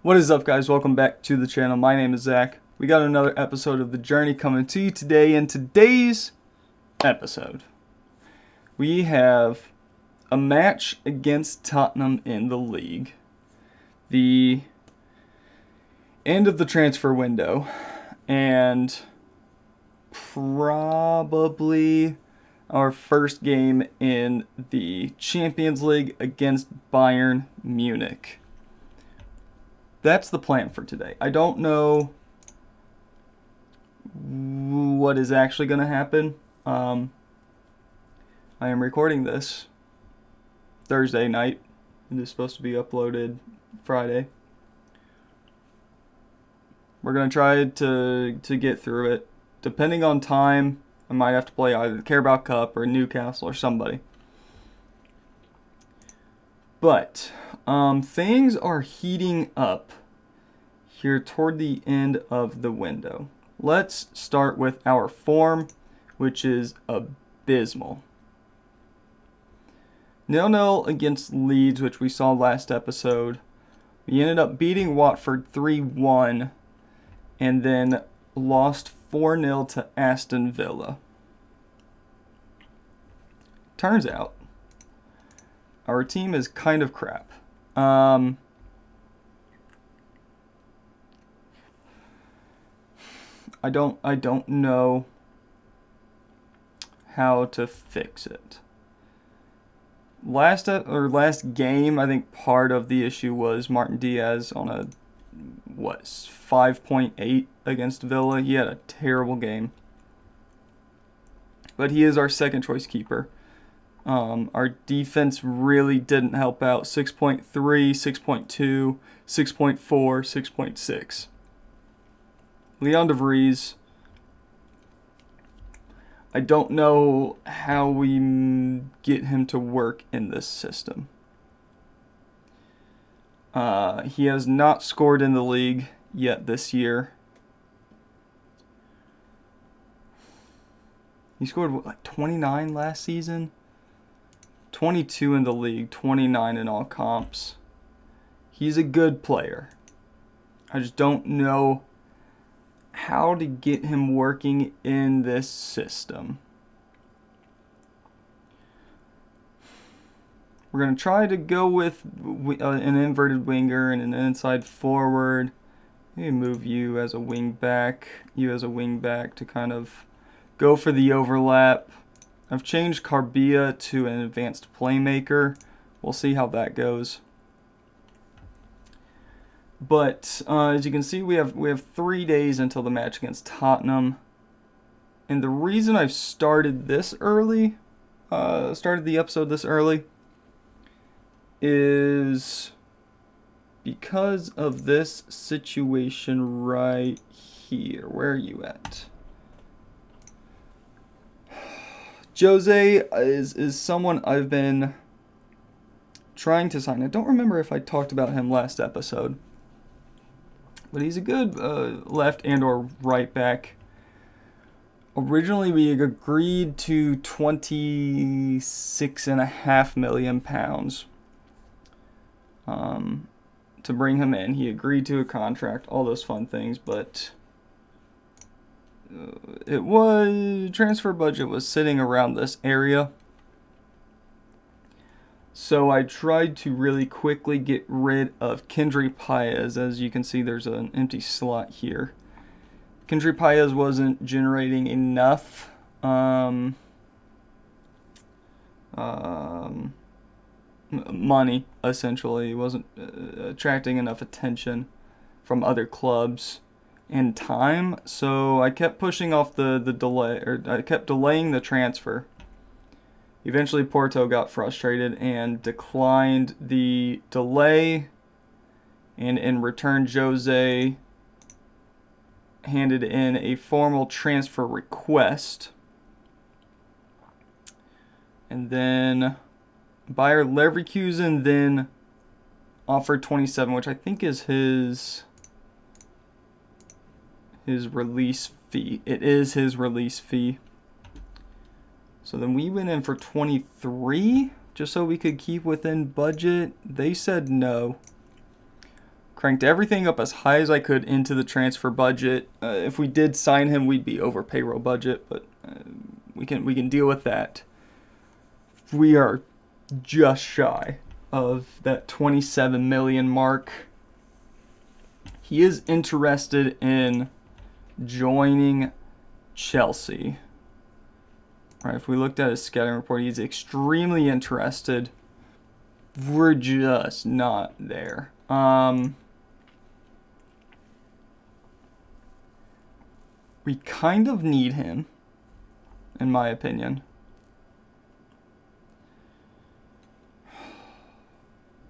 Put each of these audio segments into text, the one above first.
What is up, guys? Welcome back to the channel. My name is Zach. We got another episode of The Journey coming to you today. In today's episode, we have a match against Tottenham in the league, the end of the transfer window, and probably our first game in the Champions League against Bayern Munich. That's the plan for today. I don't know what is actually going to happen. I am recording this Thursday night. It is supposed to be uploaded Friday. We're going to try to get through it. Depending on time, I might have to play either the Carabao Cup or Newcastle or somebody. But things are heating up here toward the end of the window. Let's start with our form, which is abysmal. 0-0 against Leeds, which we saw last episode. We ended up beating Watford 3-1 and then lost 4-0 to Aston Villa. Turns out, our team is kind of crap. I don't know how to fix it. Last game, I think part of the issue was Martin Diaz on a 5.8 against Villa. He had a terrible game, but he is our second choice keeper. Our defense really didn't help out. 6.3, 6.2, 6.4, 6.6. Leon De Vries, I don't know how we get him to work in this system. He has not scored in the league yet this year. He scored, 29 last season? 22 in the league, 29 in all comps. He's a good player. I just don't know how to get him working in this system. We're going to try to go with an inverted winger and an inside forward. Maybe move you as a wing back to kind of go for the overlap. I've changed Carbia to an advanced playmaker. We'll see how that goes. But as you can see, we have 3 days until the match against Tottenham. And the reason I've started this early, started the episode this early, is because of this situation right here. Where are you at? Jose is someone I've been trying to sign. I don't remember if I talked about him last episode, but he's a good left and or right back. Originally, we agreed to £26.5 million to bring him in. He agreed to a contract, all those fun things, but transfer budget was sitting around this area. So I tried to really quickly get rid of Kendry Paez. As you can see, there's an empty slot here. Kendry Paez wasn't generating enough money, essentially. He wasn't attracting enough attention from other clubs in time. So I kept pushing off the delay, or I kept delaying the transfer. Eventually, Porto got frustrated and declined the delay, and in return, Jose handed in a formal transfer request. And then Bayer Leverkusen then offered 27, which I think is his release fee. It is his release fee. So then we went in for 23, just so we could keep within budget. They said no. Cranked everything up as high as I could into the transfer budget. If we did sign him, we'd be over payroll budget, but we can deal with that. We are just shy of that 27 million mark. He is interested in joining Chelsea. Right, if we looked at his scouting report, he's extremely interested. We're just not there. We kind of need him, in my opinion.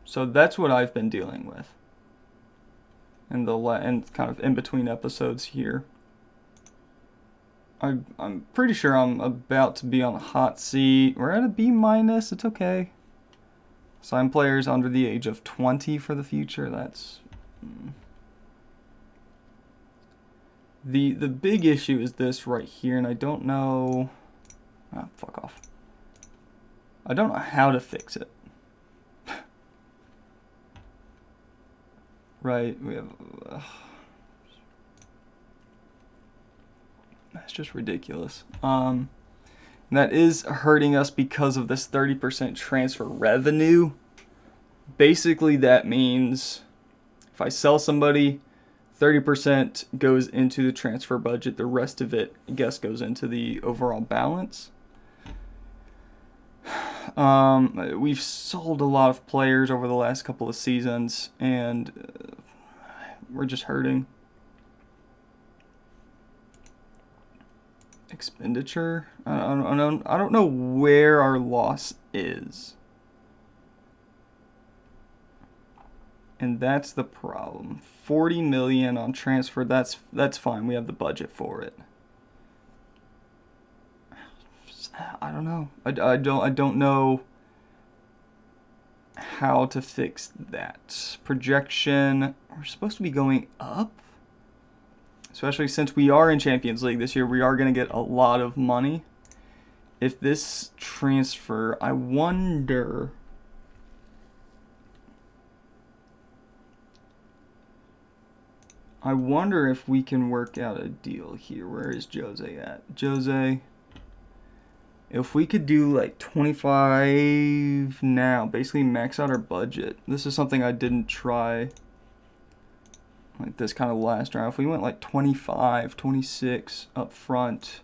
So that's what I've been dealing with. And kind of in between episodes here. I'm pretty sure I'm about to be on a hot seat. We're at a B-. It's okay. Sign players under the age of 20 for the future. That's... The big issue is this right here, and I don't know... Ah, fuck off. I don't know how to fix it. Right, we have... that's just ridiculous. And that is hurting us because of this 30% transfer revenue. Basically, that means if I sell somebody, 30% goes into the transfer budget. The rest of it, I guess, goes into the overall balance. We've sold a lot of players over the last couple of seasons, and we're just hurting. Expenditure? I don't know where our loss is. And that's the problem. 40 million on transfer, that's fine. We have the budget for it. I don't know. I don't know how to fix that. Projection, we're supposed to be going up. Especially since we are in Champions League this year, we are going to get a lot of money. If this transfer, I wonder... if we can work out a deal here. Where is Jose at? Jose, if we could do like 25 now, basically max out our budget. This is something I didn't try like this kind of last round. If we went like 25, 26 up front,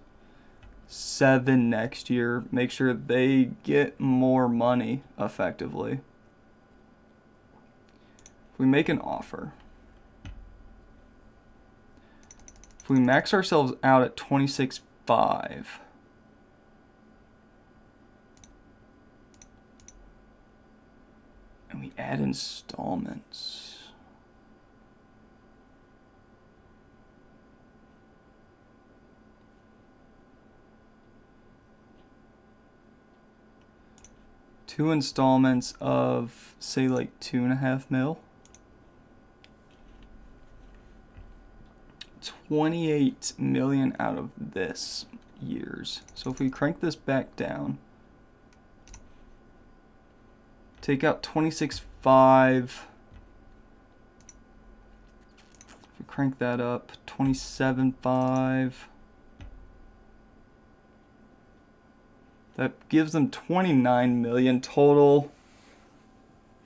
7 next year, make sure they get more money effectively. If we make an offer, if we max ourselves out at 26.5, and we add installments, two installments of, say, like 2.5 mil. 28 million out of this year's. So if we crank this back down, take out 26.5. If we crank that up, 27.5. That gives them 29 million total.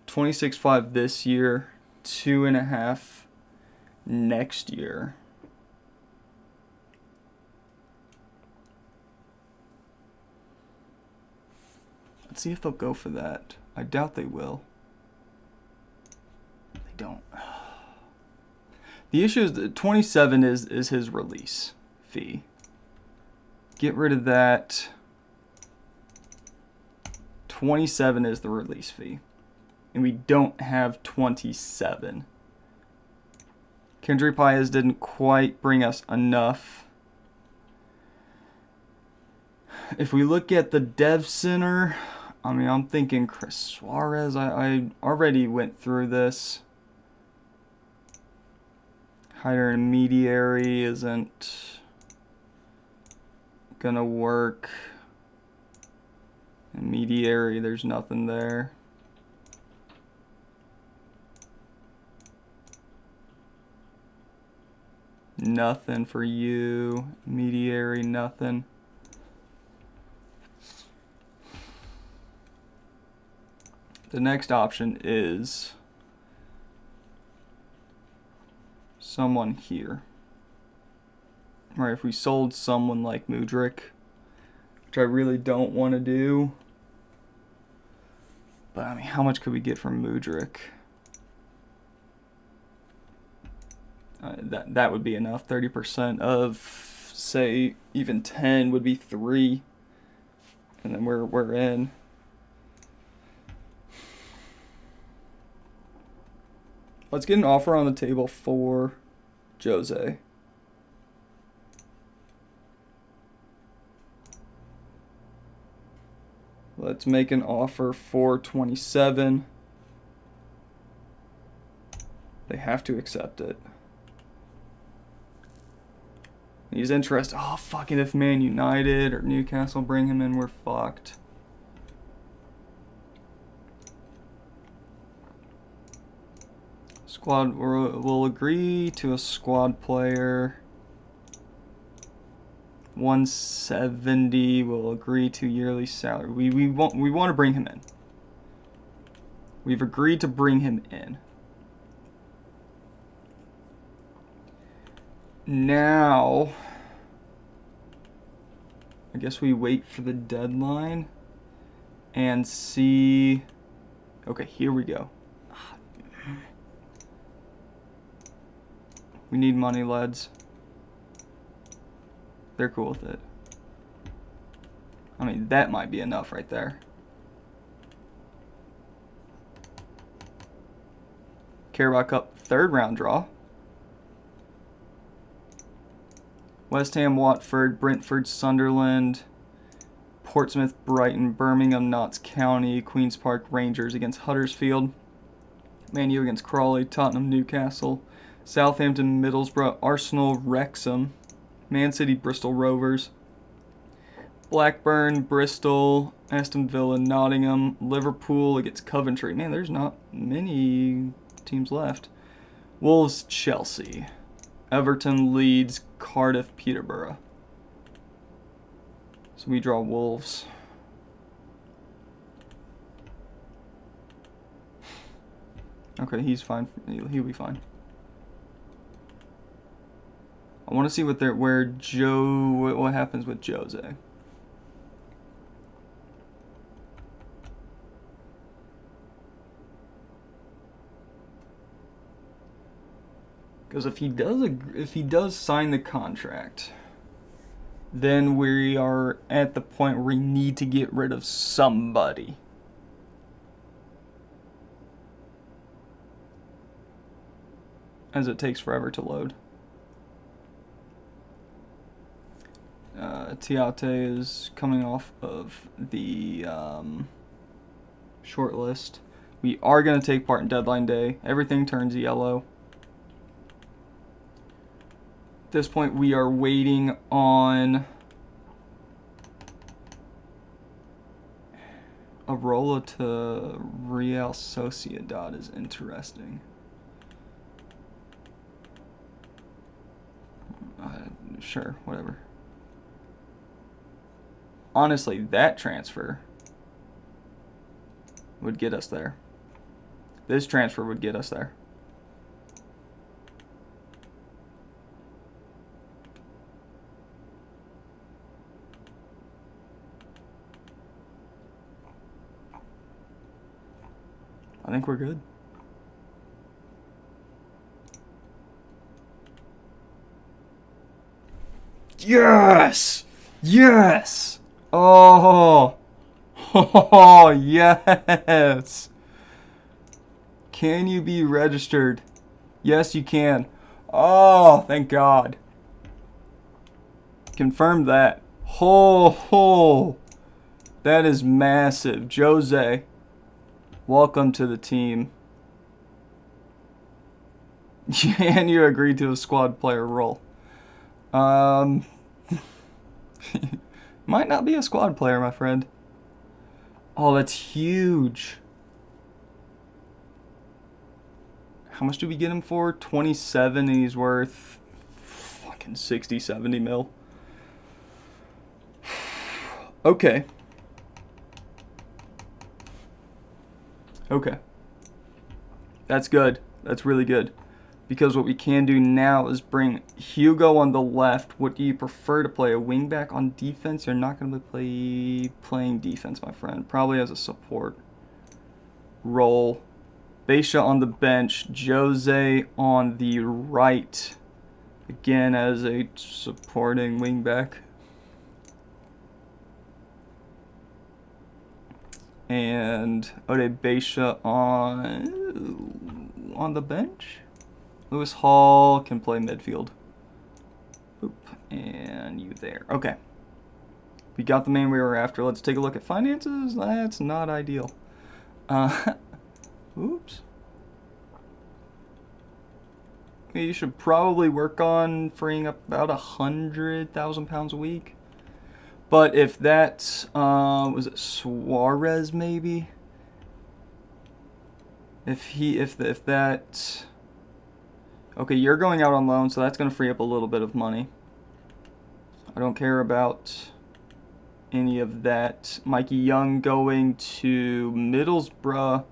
26.5 this year, 2.5 next year. Let's see if they'll go for that. I doubt they will. They don't. The issue is that 27 is his release fee. Get rid of that. 27 is the release fee. And we don't have 27. Kendry Paez didn't quite bring us enough. If we look at the dev center, I mean, I'm thinking Chris Suarez. I already went through this. Hire an intermediary isn't gonna work. Intermediary, there's nothing there. Nothing for you. Mediary, nothing. The next option is someone here. Right, if we sold someone like Mudryk, which I really don't want to do. But, I mean, how much could we get from Mudryk? That would be enough. 30% of, say, even 10 would be 3. And then we're in. Let's get an offer on the table for Jose. Let's make an offer for 27. They have to accept it. He's interested. Oh, fucking if Man United or Newcastle bring him in, we're fucked. Squad, we'll agree to a squad player. 170. We'll agree to yearly salary. We want to bring him in. We've agreed to bring him in. Now, I guess we wait for the deadline and see. Okay, here we go. We need money, lads. They're cool with it. I mean, that might be enough right there. Carabao Cup 3rd round draw. West Ham, Watford, Brentford, Sunderland, Portsmouth, Brighton, Birmingham, Notts County, Queen's Park, Rangers against Huddersfield, Man U against Crawley, Tottenham, Newcastle, Southampton, Middlesbrough, Arsenal, Wrexham, Man City, Bristol Rovers, Blackburn, Bristol, Aston Villa, Nottingham, Liverpool against Coventry. Man, there's not many teams left. Wolves, Chelsea, Everton, Leeds, Cardiff, Peterborough. So we draw Wolves. Okay, he's fine. He'll be fine. I want to see what happens with Jose. Because if he does sign the contract, then we are at the point where we need to get rid of somebody. As it takes forever to load. Tiate is coming off of the short list. We are going to take part in deadline day. Everything turns yellow. At this point, we are waiting on Arola to Real Sociedad is interesting. Sure, whatever. Honestly, that transfer would get us there. This transfer would get us there. I think we're good. Yes! Yes! Oh! Oh, yes! Can you be registered? Yes, you can. Oh, thank God. Confirm that. Oh, that is massive. Jose, welcome to the team. And you agreed to a squad player role. Might not be a squad player, my friend. Oh, that's huge. How much do we get him for? 27, and he's worth fucking 60, 70 mil. Okay. Okay. That's good. That's really good. Because what we can do now is bring Hugo on the left. What do you prefer to play? A wingback on defense? You're not going to be playing defense, my friend. Probably as a support role. Beisha on the bench. Jose on the right. Again, as a supporting wingback. And Ode Beisha on the bench. Lewis Hall can play midfield. Oop, and you there. Okay. We got the man we were after. Let's take a look at finances. That's not ideal. Oops. You should probably work on freeing up about £100,000 a week. But if that, was it Suarez maybe? If that, okay, you're going out on loan, so that's going to free up a little bit of money. I don't care about any of that. Mikey Young going to Middlesbrough.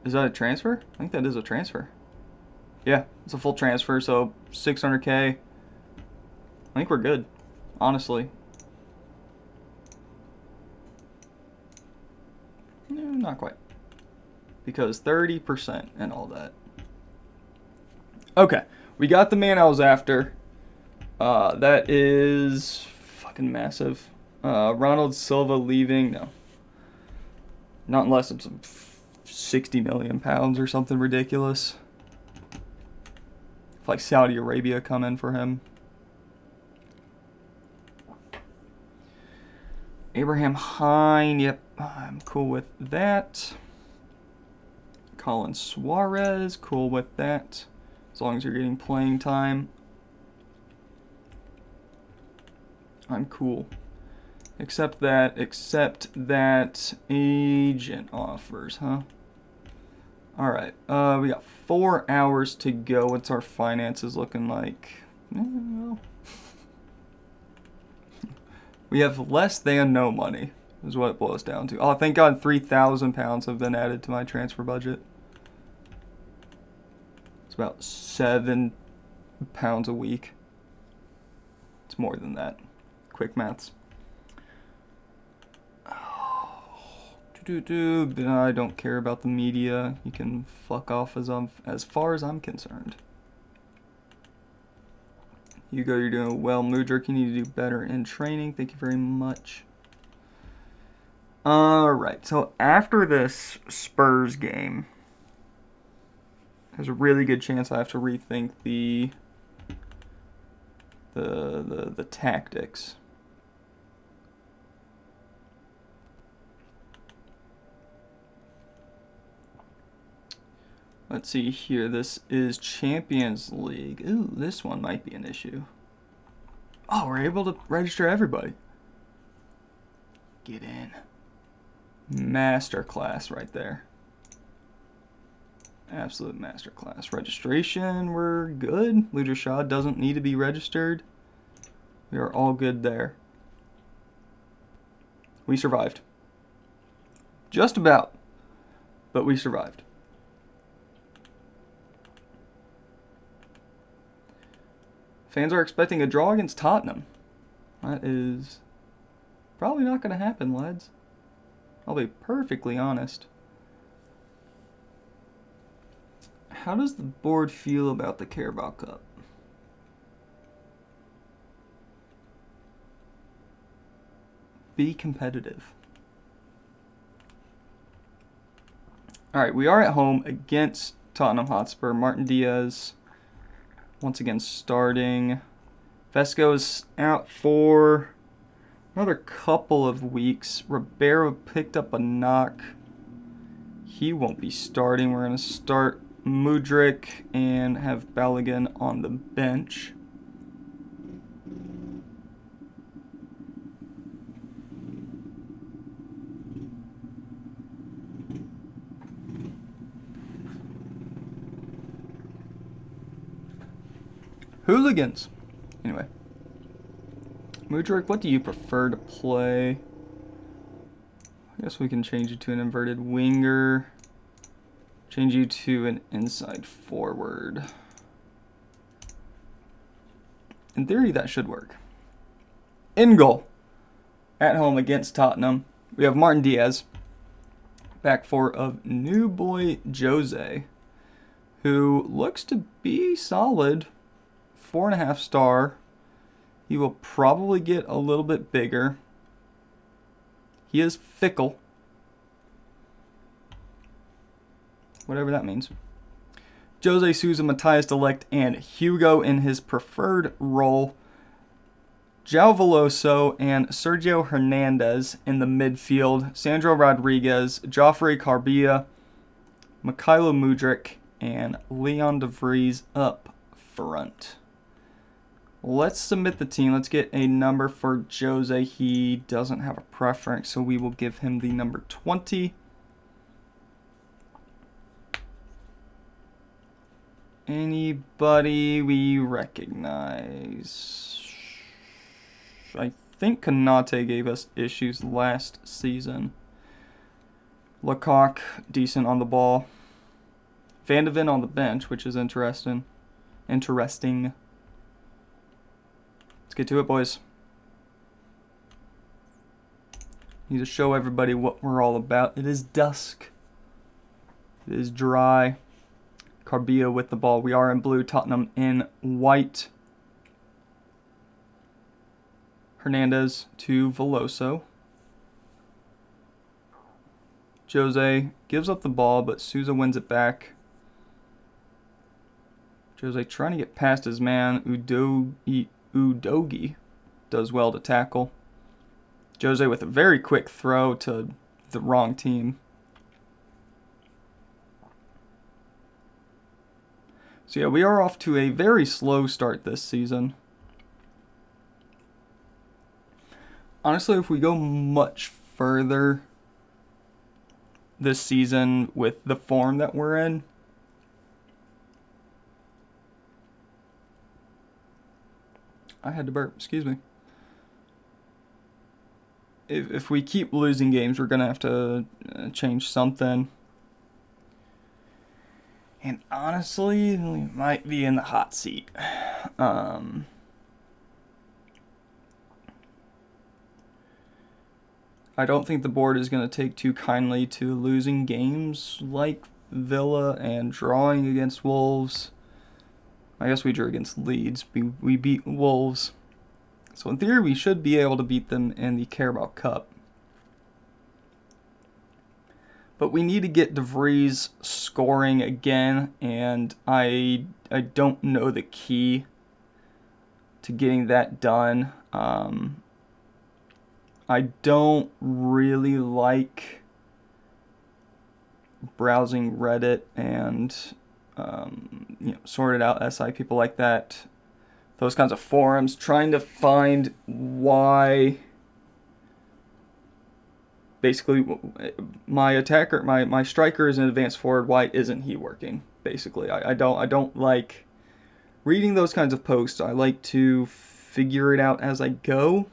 Is that a transfer? I think that is a transfer. Yeah, it's a full transfer, so $600K. I think we're good, honestly. No, not quite. Because 30% and all that. Okay, we got the man I was after. That is fucking massive. Ronald Silva leaving. No. Not unless it's £60 million or something ridiculous. If like Saudi Arabia come in for him. Abraham Hine, yep, I'm cool with that. Colin Suarez, cool with that. As long as you're getting playing time. I'm cool. Except that agent offers, huh? Alright, we got 4 hours to go. What's our finances looking like? Well, we have less than no money, is what it boils down to. Oh, thank God £3,000 have been added to my transfer budget. It's about £7 a week. It's more than that. Quick maths. I don't care about the media. You can fuck off as far as I'm concerned. Hugo, you're doing well. Mudrik, you need to do better in training. Thank you very much. Alright, so after this Spurs game, there's a really good chance I have to rethink the tactics. Let's see here. This is Champions League. Ooh, this one might be an issue. Oh, we're able to register everybody. Get in. Masterclass right there. Absolute masterclass. Registration, we're good. Leader Shaw doesn't need to be registered. We are all good there. We survived. Just about. But we survived. Fans are expecting a draw against Tottenham. That is probably not going to happen, lads. I'll be perfectly honest. How does the board feel about the Carabao Cup? Be competitive. Alright, we are at home against Tottenham Hotspur. Martin Diaz once again starting. Vesco's out for another couple of weeks. Ribeiro picked up a knock. He won't be starting. We're going to start Mudrik and have Balogun on the bench. Hooligans. Anyway. Mudryk, what do you prefer to play? I guess we can change you to an inverted winger. Change you to an inside forward. In theory, that should work. In goal. At home against Tottenham. We have Martin Diaz. Back four of new boy Jose, who looks to be solid. 4.5 star. He will probably get a little bit bigger. He is fickle. Whatever that means. Jose Sousa, Matthias de Ligt, and Hugo in his preferred role. João Veloso and Sergio Hernandez in the midfield. Sandro Rodriguez, Joffrey Carbia, Mykhailo Mudryk, and Leon de Vries up front. Let's submit the team. Let's get a number for Jose. He doesn't have a preference, so we will give him the number 20. Anybody we recognize? I think Konate gave us issues last season. Lecoq, decent on the ball. Van de Ven on the bench, which is interesting. Let's get to it, boys. Need to show everybody what we're all about. It is dusk. It is dry. Carbia with the ball. We are in blue. Tottenham in white. Hernandez to Veloso. Jose gives up the ball, but Sousa wins it back. Jose trying to get past his man. Udogi does well to tackle. Jose with a very quick throw to the wrong team. So yeah, we are off to a very slow start this season. Honestly, if we go much further this season with the form that we're in, I had to burp, excuse me. If we keep losing games, we're going to have to change something. And honestly, we might be in the hot seat. I don't think the board is going to take too kindly to losing games like Villa and drawing against Wolves. I guess we drew against Leeds. We beat Wolves. So in theory, we should be able to beat them in the Carabao Cup. But we need to get De Vries scoring again, and I don't know the key to getting that done. I don't really like browsing Reddit and sorted out SI people like that. Those kinds of forums, trying to find why basically my attacker, my striker is an advanced forward, why isn't he working? Basically, I don't like reading those kinds of posts. I like to figure it out as I go.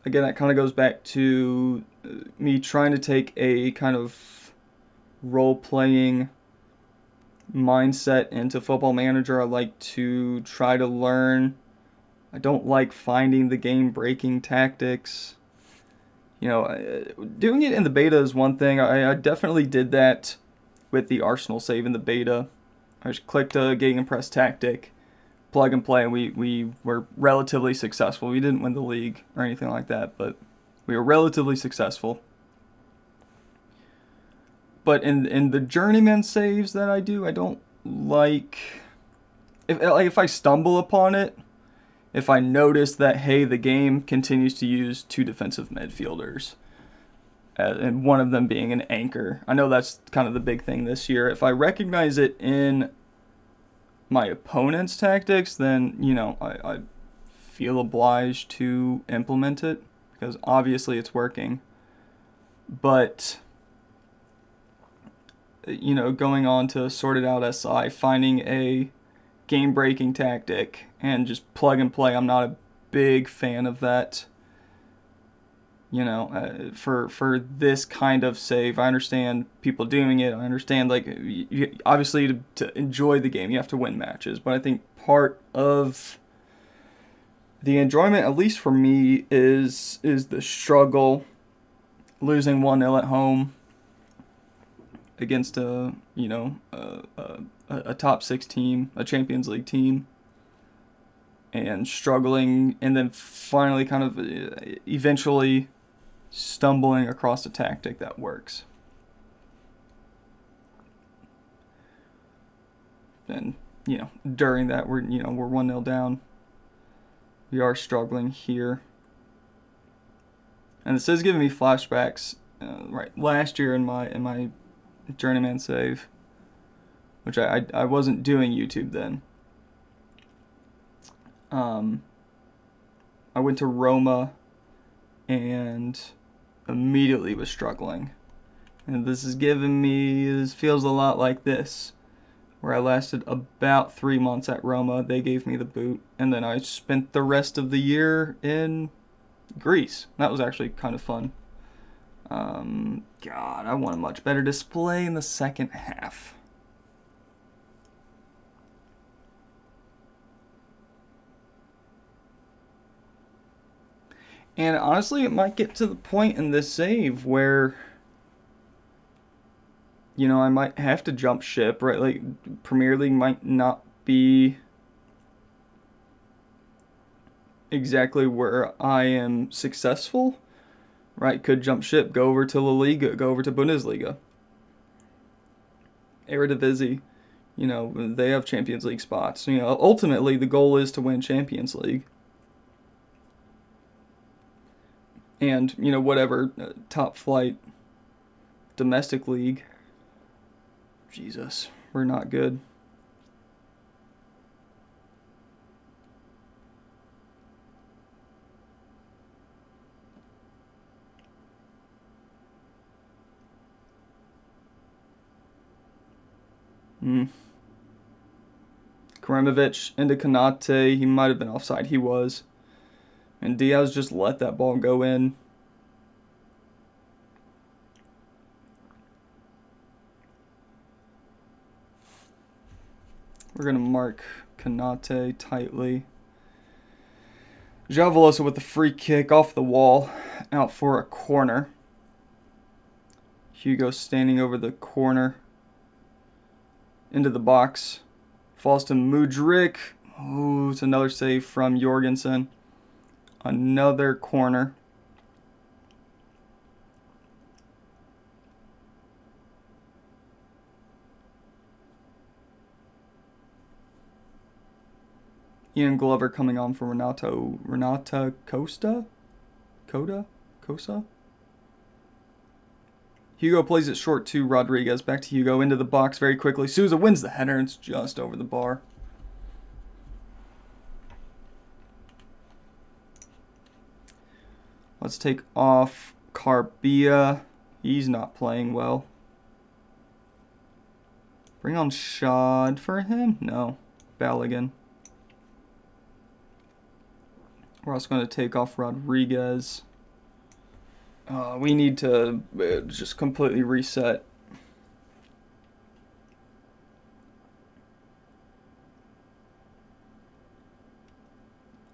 Again, that kind of goes back to me trying to take a kind of role-playing mindset into Football Manager. I like to try to learn. I don't like finding the game-breaking tactics. Doing it in the beta is one thing. I definitely did that with the Arsenal save in the beta. I just clicked a gegenpress tactic, plug and play, and we were relatively successful. We didn't win the league or anything like that, but we were relatively successful. But in the journeyman saves that I do, I don't like if I stumble upon it, if I notice that, hey, the game continues to use 2 defensive midfielders, and one of them being an anchor. I know that's kind of the big thing this year. If I recognize it in my opponent's tactics, then, I feel obliged to implement it, because obviously it's working. But going on to sorted out SI, finding a game-breaking tactic and just plug and play. I'm not a big fan of that. For this kind of save, I understand people doing it. I understand, like, obviously to enjoy the game, you have to win matches. But I think part of the enjoyment, at least for me, is the struggle. Losing 1-0 at home against a top 6 team, a Champions League team, and struggling, and then finally kind of eventually stumbling across a tactic that works. And during that we're 1-0 down. We are struggling here. And this is giving me flashbacks right last year in my Journeyman save, which I wasn't doing YouTube then. I went to Roma and immediately was struggling. And this feels a lot like this, where I lasted about 3 months at Roma. They gave me the boot, and then I spent the rest of the year in Greece. That was actually kind of fun. God, I want a much better display in the second half. And honestly, it might get to the point in this save where, I might have to jump ship, right? Like, Premier League might not be exactly where I am successful, right? Could jump ship, go over to La Liga, go over to Bundesliga. Eredivisie, they have Champions League spots. Ultimately, the goal is to win Champions League. And, whatever top flight domestic league. Jesus, we're not good. Karamovic into Konate. He might have been offside. He was. And Diaz just let that ball go in. We're going to mark Konate tightly. João Veloso with the free kick off the wall, out for a corner. Hugo standing over the corner. Into the box. Falls to Mudryk. Ooh, it's another save from Jorgensen. Another corner. Ian Glover coming on for Renata Costa? Cosa? Hugo plays it short to Rodriguez. Back to Hugo into the box very quickly. Souza wins the header and it's just over the bar. Let's take off Carbia. He's not playing well. Bring on Shad for him? No. Balogun. We're also going to take off Rodriguez. We need to just completely reset.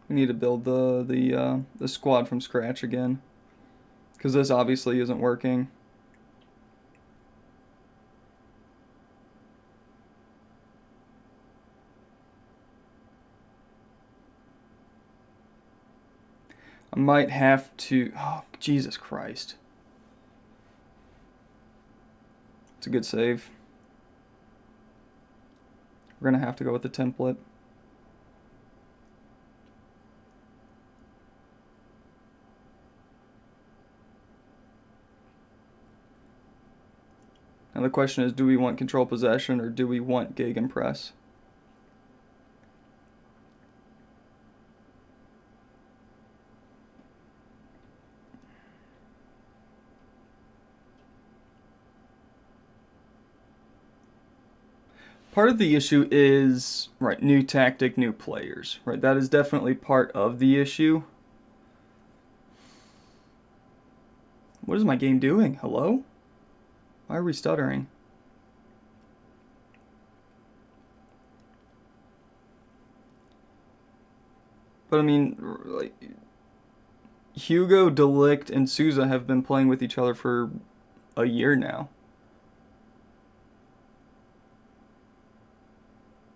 We need to build the squad from scratch again, because this obviously isn't working. I might have to... Oh, Jesus Christ. It's a good save. We're going to have to go with the template. Now the question is, do we want control possession or do we want gegenpress? part of the issue is, right, new tactic, new players, right? That is definitely part of the issue. What is my game doing? Hello? Why are we stuttering? But I mean, like, Hugo, De Ligt, and Souza have been playing with each other for a year now.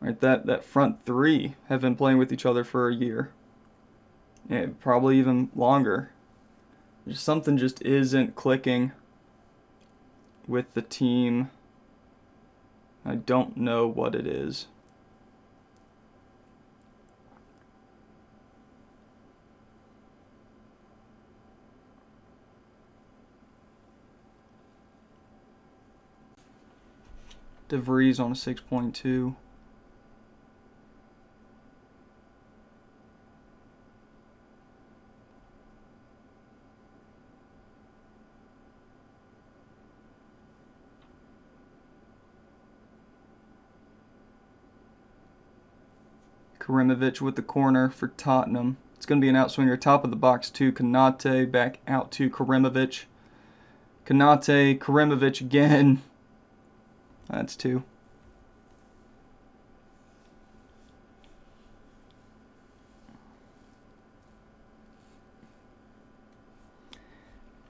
Right, that front three have been playing with each other for a year. Yeah, probably even longer. Something just isn't clicking with the team. I don't know what it is. De Vries on a 6.2. Karimovic with the corner for Tottenham. It's going to be an outswinger, top of the box to Konate, back out to Karimovic. Konate, Karimovic again. That's 2.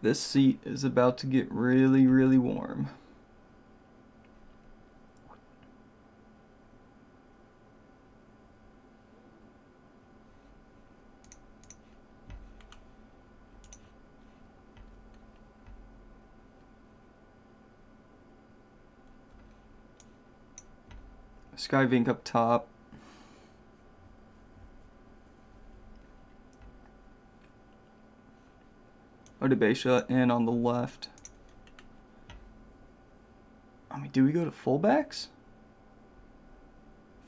This seat is about to get really, really warm. Skyvink up top. Odebesha in on the left. I mean, do we go to fullbacks?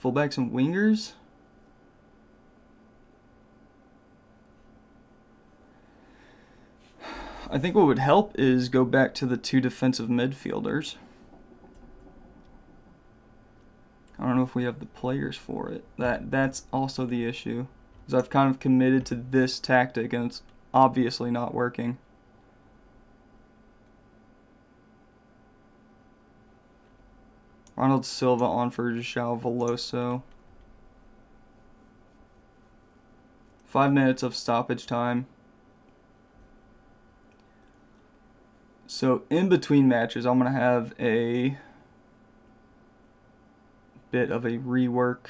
Fullbacks and wingers? I think what would help is go back to the 2 defensive midfielders. I don't know if we have the players for it. That's also the issue. Because I've kind of committed to this tactic and it's obviously not working. Ronald Silva on for João Veloso. 5 minutes of stoppage time. So in between matches, I'm going to have a bit of a rework.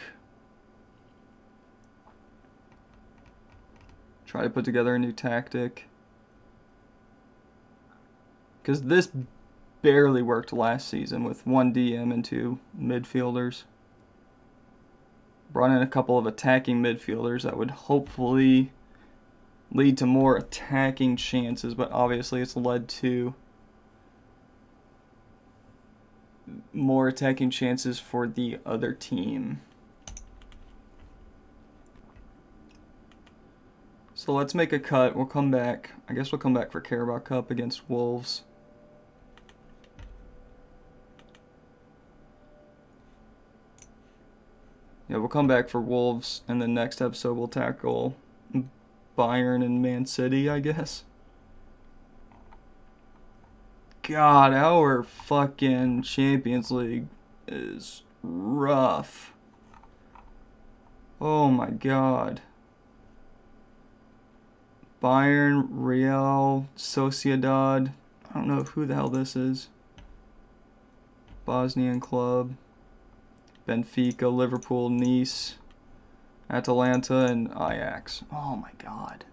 Try to put together a new tactic. Because this barely worked last season with 1 DM and 2 midfielders. Brought in a couple of attacking midfielders that would hopefully lead to more attacking chances, but obviously it's led to more attacking chances for the other team. So let's make a cut. We'll come back. I guess we'll come back for Carabao Cup against Wolves. Yeah, we'll come back for Wolves, and the next episode we'll tackle Bayern and Man City, I guess. God, our fucking Champions League is rough. Oh my god. Bayern, Real, Sociedad. I don't know who the hell this is. Bosnian club. Benfica, Liverpool, Nice, Atalanta, and Ajax. Oh my god.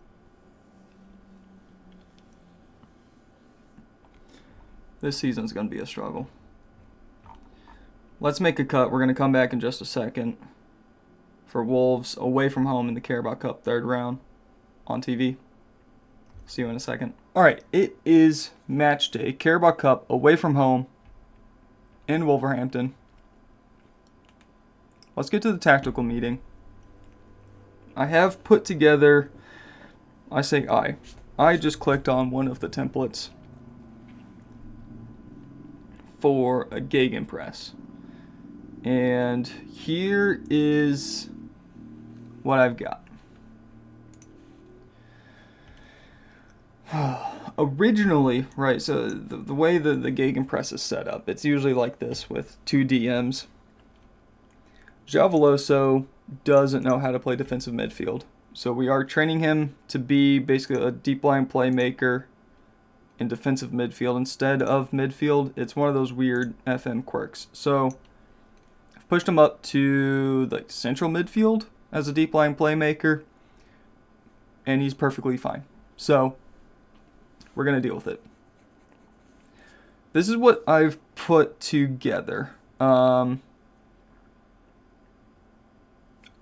This season's going to be a struggle. Let's make a cut. We're going to come back in just a second for Wolves away from home in the Carabao Cup 3rd round on TV. See you in a second. Alright, it is match day. Carabao Cup away from home in Wolverhampton. Let's get to the tactical meeting. I have put together, I just clicked on one of the templates for a gegenpress. And here is what I've got. Originally, right, so the way the Gegenpress is set up, it's usually like this with two DMs. Javoloso doesn't know how to play defensive midfield. So we are training him to be basically a deep line playmaker in defensive midfield instead of midfield. It's one of those weird FM quirks. So I've pushed him up to like central midfield as a deep line playmaker, and he's perfectly fine. So we're going to deal with it. This is what I've put together. I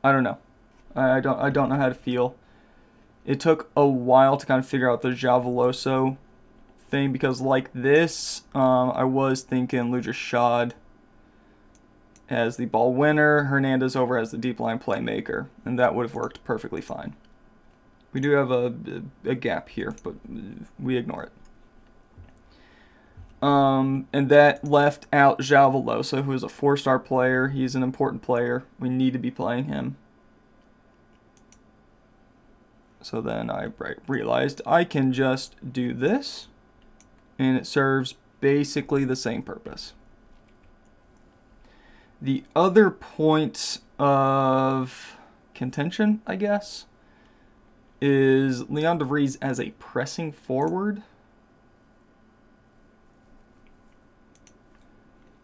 don't know. I don't know how to feel. It took a while to kind of figure out the Javoloso thing, because like this, I was thinking Luja Shad as the ball winner, Hernandez over as the deep line playmaker, and that would have worked perfectly fine. We do have a gap here, but we ignore it. And that left out Javoloso, who is a 4-star player. He's an important player. We need to be playing him. So then I realized I can just do this, and it serves basically the same purpose. The other point of contention, I guess, is Leon de Vries as a pressing forward.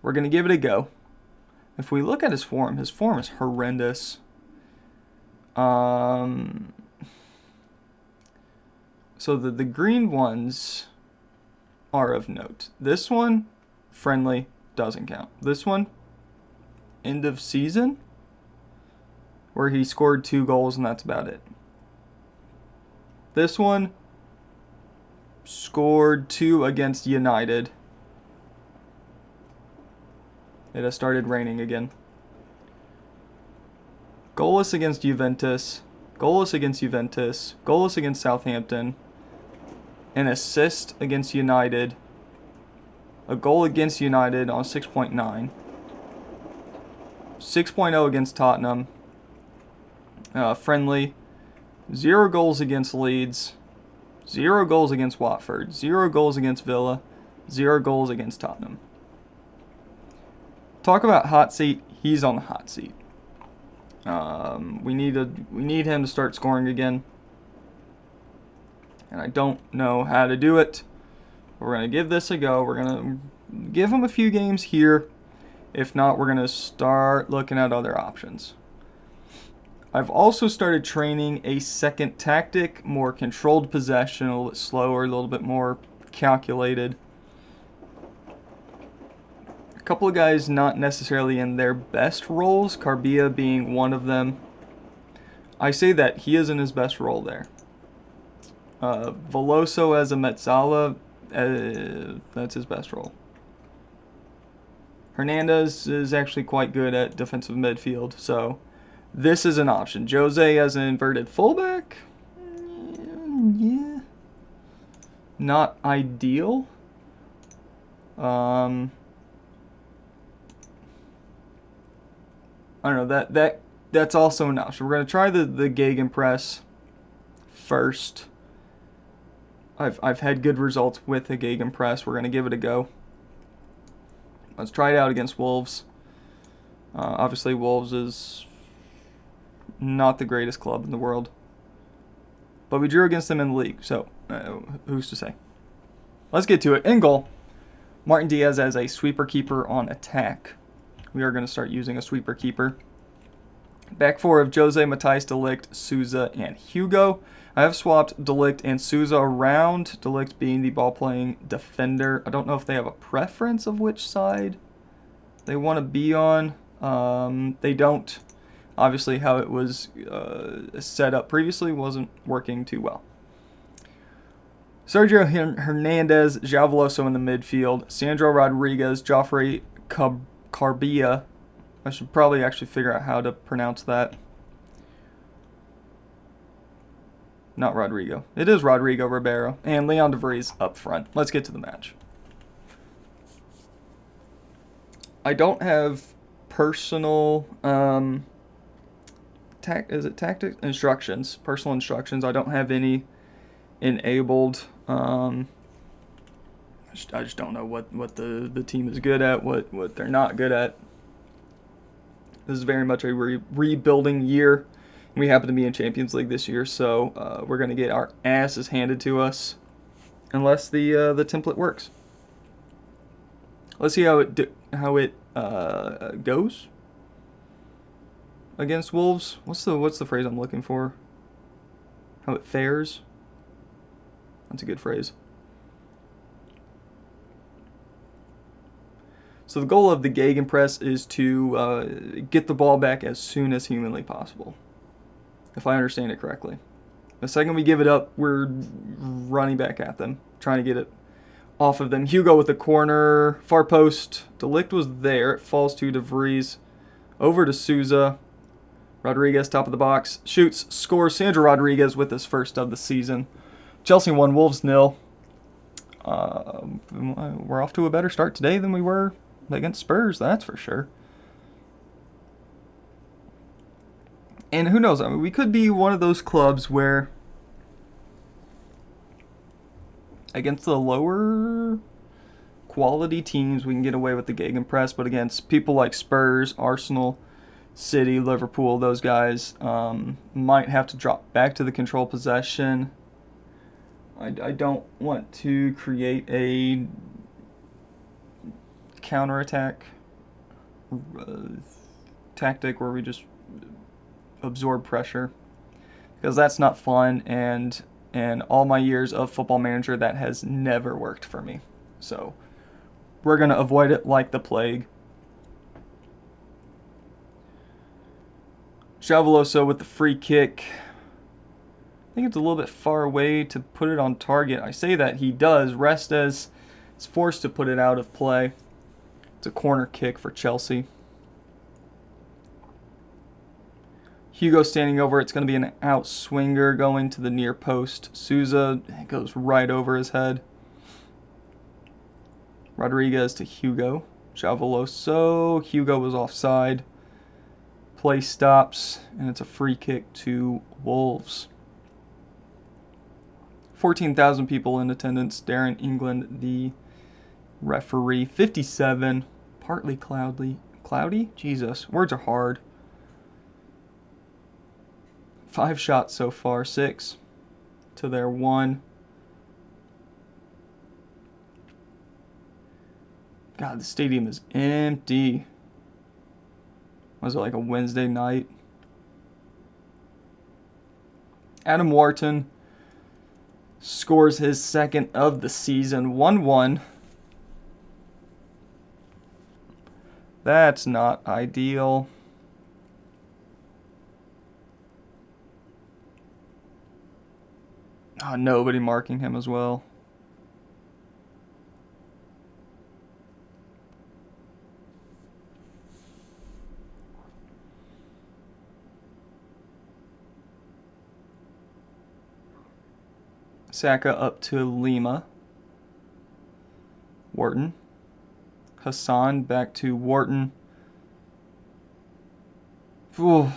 We're going to give it a go. If we look at his form is horrendous. So the green ones are of note. This one, friendly, doesn't count. This one, end of season, where he scored 2 goals and that's about it. This one, scored 2 against United. It has started raining again. Goalless against Juventus. Goalless against Juventus. Goalless against Southampton. An assist against United. A goal against United on 6.9. 6.0 against Tottenham. Friendly. 0 goals against Leeds. 0 goals against Watford. 0 goals against Villa. 0 goals against Tottenham. Talk about hot seat. He's on the hot seat. We need him to start scoring again. And I don't know how to do it. We're going to give this a go. We're going to give him a few games here. If not, we're going to start looking at other options. I've also started training a second tactic, more controlled possession, a little bit slower, a little bit more calculated. A couple of guys not necessarily in their best roles, Carbia being one of them. I say that he is in his best role there. Veloso as a Metzala, that's his best role. Hernandez is actually quite good at defensive midfield, so this is an option. Jose as an inverted fullback, yeah, not ideal. I don't know, that's also an option. We're gonna try the Gegenpress first. I've had good results with the Gegenpress. We're going to give it a go. Let's try it out against Wolves. Obviously, Wolves is not the greatest club in the world. But we drew against them in the league, so who's to say? Let's get to it. In goal, Martin Diaz as a sweeper keeper on attack. We are going to start using a sweeper keeper. Back four of Jose, Matthijs de Ligt, Souza, and Hugo. I have swapped de Ligt and Souza around, de Ligt being the ball-playing defender. I don't know if they have a preference of which side they want to be on. They don't. Obviously, how it was set up previously wasn't working too well. Sergio Hernandez, Javoloso in the midfield, Sandro Rodriguez, Joffrey Carbia. I should probably actually figure out how to pronounce that. Not Rodrigo. It is Rodrigo Ribeiro. And Leon de Vries up front. Let's get to the match. I don't have personal tactics instructions. Personal instructions. I don't have any enabled. I just don't know what the team is good at, what they're not good at. This is very much a rebuilding year. We happen to be in Champions League this year, so we're going to get our asses handed to us unless the template works. Let's see how it goes against Wolves. What's the phrase I'm looking for? How it fares. That's a good phrase. So the goal of the Gegenpress is to get the ball back as soon as humanly possible, if I understand it correctly. The second we give it up, we're running back at them, trying to get it off of them. Hugo with the corner, far post. De Ligt was there. It falls to De Vries. Over to Souza. Rodriguez, top of the box. Shoots, scores. Sandro Rodriguez with his first of the season. Chelsea 1, Wolves 0. We're off to a better start today than we were against Spurs, that's for sure. And who knows, I mean, we could be one of those clubs where against the lower quality teams we can get away with the Gegenpress, but against people like Spurs, Arsenal, City, Liverpool, those guys might have to drop back to the control possession. I don't want to create a counterattack tactic where we just absorb pressure, because that's not fun, and all my years of Football Manager, that has never worked for me. So we're going to avoid it like the plague. Javoloso with the free kick. I think it's a little bit far away to put it on target. I say that he does. Restes is forced to put it out of play. It's a corner kick for Chelsea. Hugo standing over. It's going to be an out swinger going to the near post. Souza goes right over his head. Rodriguez to Hugo. Javoloso. Hugo was offside. Play stops, and it's a free kick to Wolves. 14,000 people in attendance. Darren England, the referee. 57, partly cloudy? Jesus, words are hard. 5 shots so far, 6 to their 1. God, the stadium is empty. Was it like a Wednesday night? Adam Wharton scores his second of the season. 1-1. That's not ideal. Oh, nobody marking him as well. Saka up to Lima. Wharton. Hassan back to Wharton. Ooh.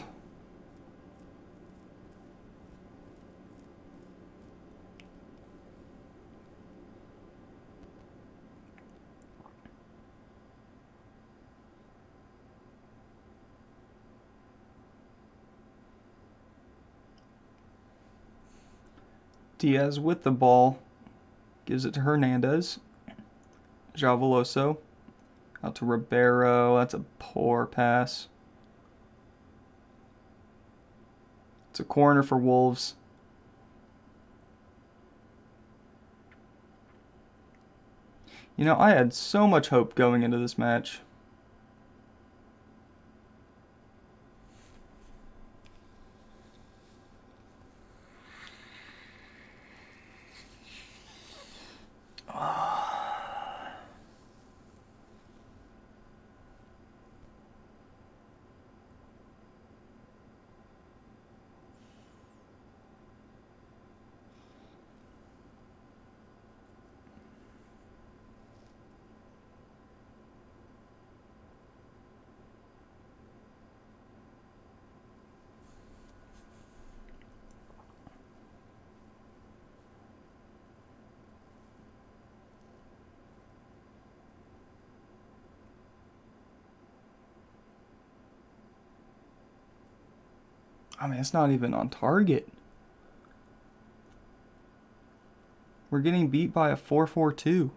Diaz with the ball. Gives it to Hernandez. Javoloso. Out to Ribeiro. That's a poor pass. It's a corner for Wolves. You know, I had so much hope going into this match. I mean, it's not even on target. We're getting beat by a 4-4-2.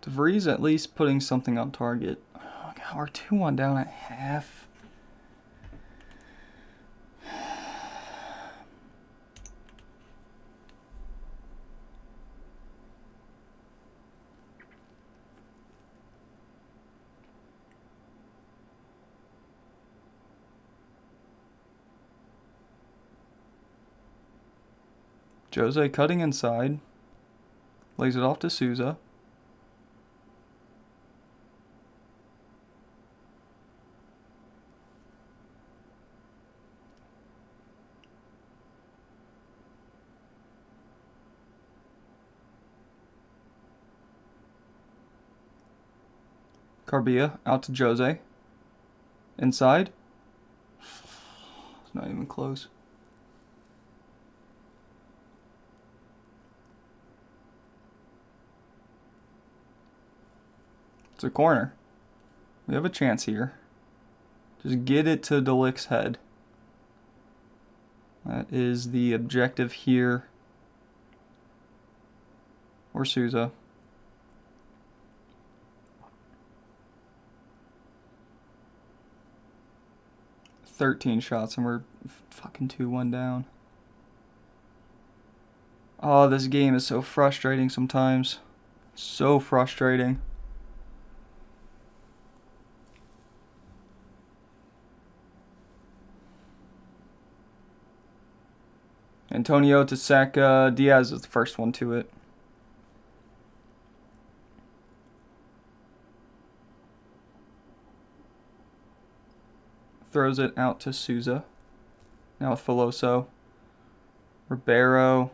DeVries at least putting something on target. Oh, God, we're 2-1 down at half. Jose cutting inside. Lays it off to Souza. Carbia out to Jose. Inside. It's not even close. It's a corner. We have a chance here. Just get it to Delict's head. That is the objective here. Or Souza. "13 shots and we're fucking 2-1 down. Oh, this game is so frustrating sometimes. So frustrating. Antonio to sack Diaz is the first one to it. Throws it out to Souza. Now with Veloso. Ribeiro.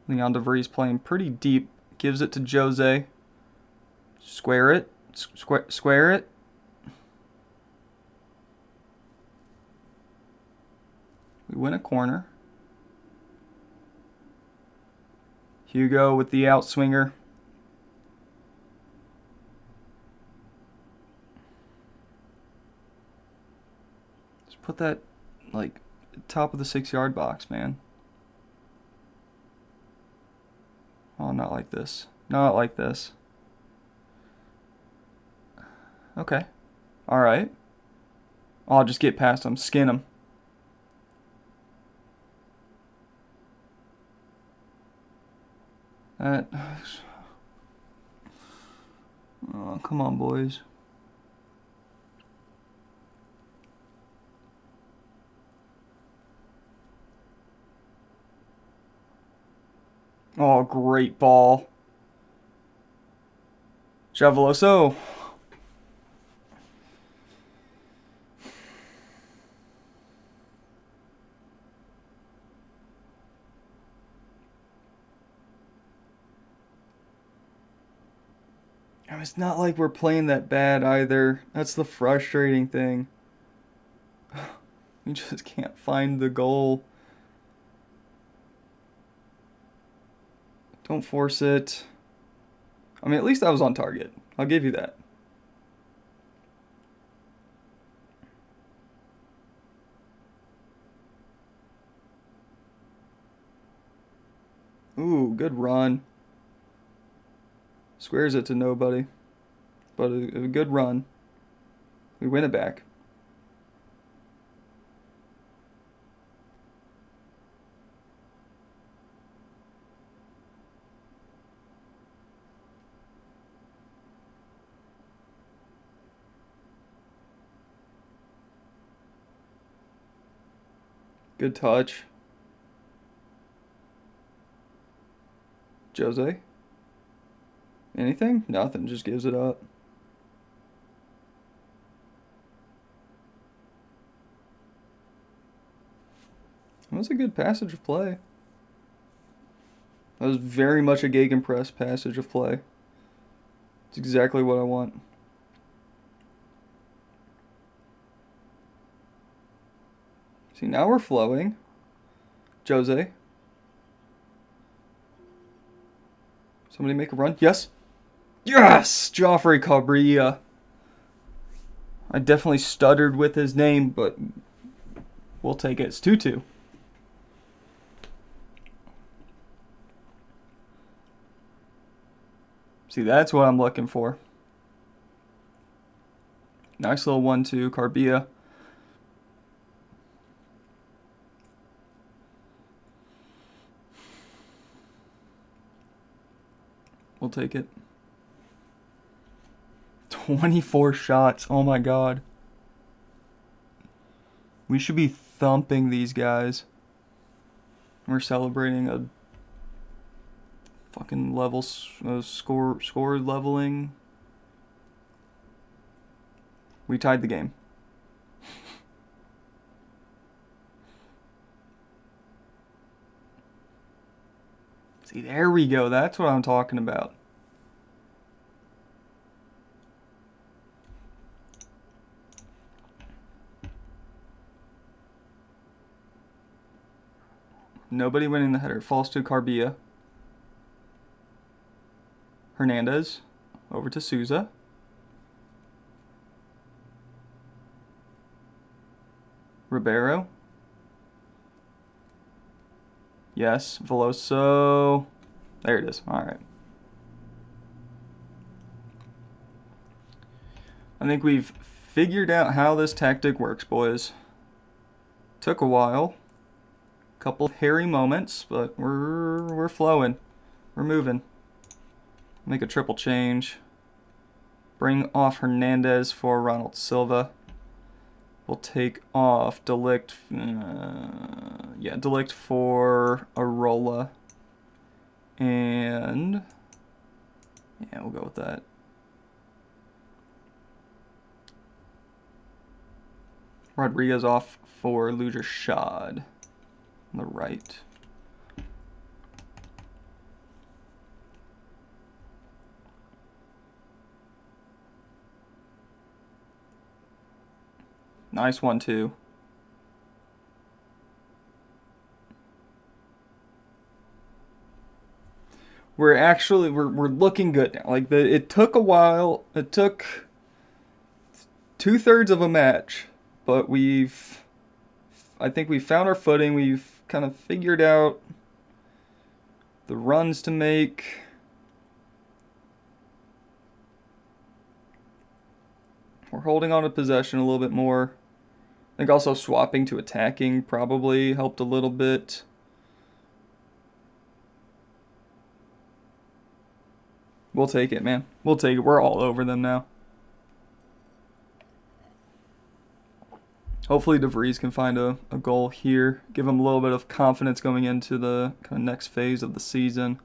Leon DeVries playing pretty deep. Gives it to Jose. Square it. Square it. We win a corner. Hugo with the outswinger. Just put that, like, top of the 6-yard box, man. Oh, not like this. Not like this. Okay. Alright. I'll just get past him. Skin him. Oh, come on, boys. Oh, great ball. Veloso. It's not like we're playing that bad either. That's the frustrating thing. We just can't find the goal. Don't force it. I mean, at least that was on target. I'll give you that. Ooh, good run. Squares it to nobody. But a good run. We win it back. Good touch. Jose? Anything? Nothing. Just gives it up. That was a good passage of play. That was very much a gegenpress passage of play. It's exactly what I want. See, now we're flowing. Jose. Somebody make a run. Yes. Yes! Joffrey Cabrera. I definitely stuttered with his name, but we'll take it. It's 2-2. See, that's what I'm looking for. Nice little 1-2, Carbia. We'll take it. 24 shots. Oh my god. We should be thumping these guys. We're celebrating a fucking level score leveling. We tied the game. See, there we go. That's what I'm talking about. Nobody winning the header. Falls to Carbia. Hernandez. Over to Souza. Ribeiro. Yes. Veloso. There it is. Alright. I think we've figured out how this tactic works, boys. Took a while. Couple of hairy moments, but we're flowing. We're moving. Make a triple change. Bring off Hernandez for Ronald Silva. We'll take off Delict. Delict for Arola. And yeah, we'll go with that. Rodriguez off for Luger Shad. On the right. Nice 1-2. We're looking good now. Like it took a while. It took 2/3 of a match, but I think we found our footing. We've kind of figured out the runs to make. We're holding on to possession a little bit more. I think also swapping to attacking probably helped a little bit. We'll take it, man. We'll take it. We're all over them now. Hopefully DeVries can find a goal here. Give him a little bit of confidence going into the kind of next phase of the season.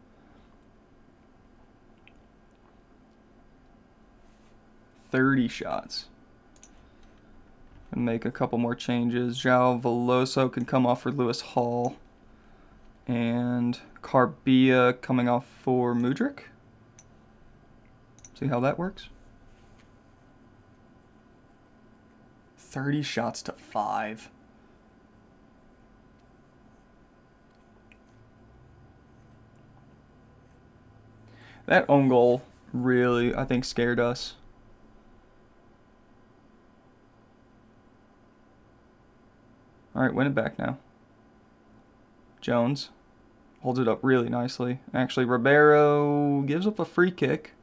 $30 shots. And make a couple more changes. João Veloso can come off for Lewis Hall. And Carbia coming off for Mudryk. See how that works? 30 shots to 5. That own goal really, I think, scared us. Alright, win it back now. Jones holds it up really nicely. Actually, Ribeiro gives up a free kick.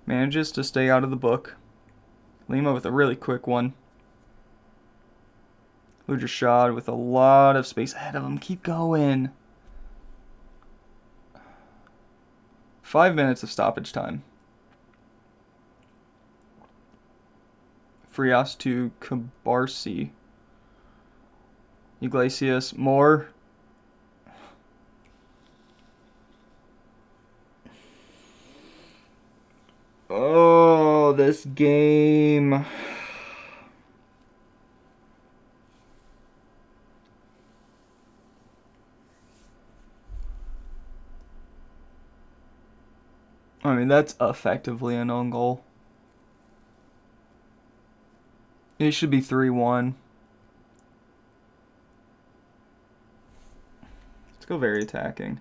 Manages to stay out of the book. Lima with a really quick one. Luger Shad with a lot of space ahead of him. Keep going. 5 minutes of stoppage time. Frias to Cabarsi. Iglesias. More. Oh, this game. I mean, that's effectively an own goal. It should be 3-1. Let's go very attacking.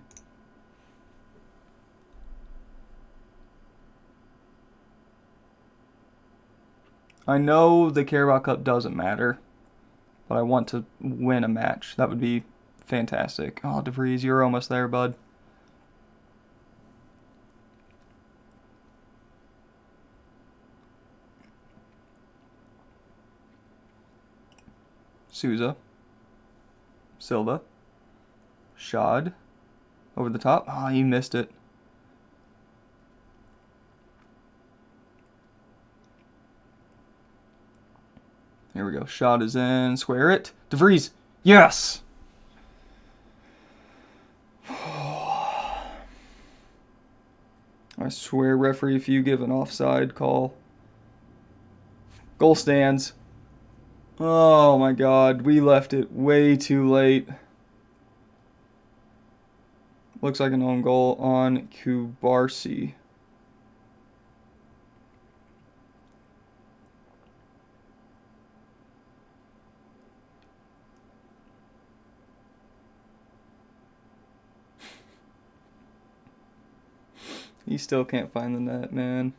I know the Carabao Cup doesn't matter, but I want to win a match. That would be fantastic. Oh, De Vries, you're almost there, bud. Souza. Silva. Shad. Over the top. Oh, he missed it. Here we go. Shot is in. Square it. De Vries. Yes! I swear, referee, if you give an offside call. Goal stands. Oh my god. We left it way too late. Looks like an own goal on Kubarsi. He still can't find the net, man.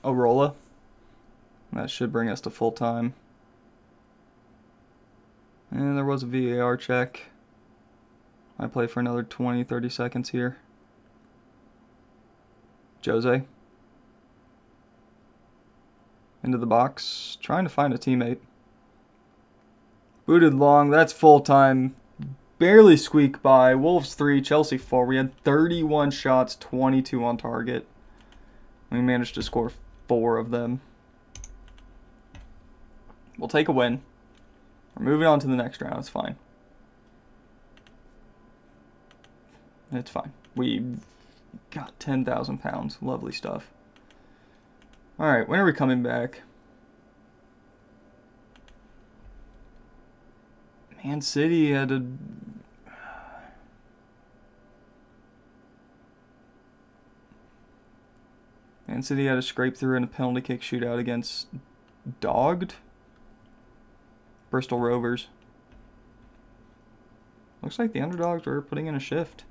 Arola. That should bring us to full time. And there was a VAR check. I play for another 20, 30 seconds here. Jose. Into the box, trying to find a teammate. Booted long, that's full time. Barely squeaked by. Wolves 3, Chelsea 4. We had 31 shots, 22 on target. We managed to score 4 of them. We'll take a win. We're moving on to the next round, it's fine. It's fine. We got £10,000. Lovely stuff. Alright, when are we coming back? Man City had a... Man City had a scrape through in a penalty kick shootout against Dogged? Bristol Rovers. Looks like the underdogs were putting in a shift.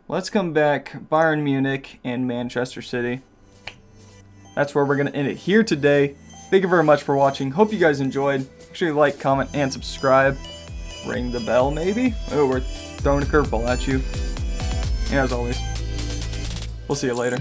Let's come back. Bayern Munich and Manchester City. That's where we're going to end it here today. Thank you very much for watching. Hope you guys enjoyed. Make sure you like, comment, and subscribe. Ring the bell, maybe? Oh, we're throwing a curveball at you. And as always, we'll see you later.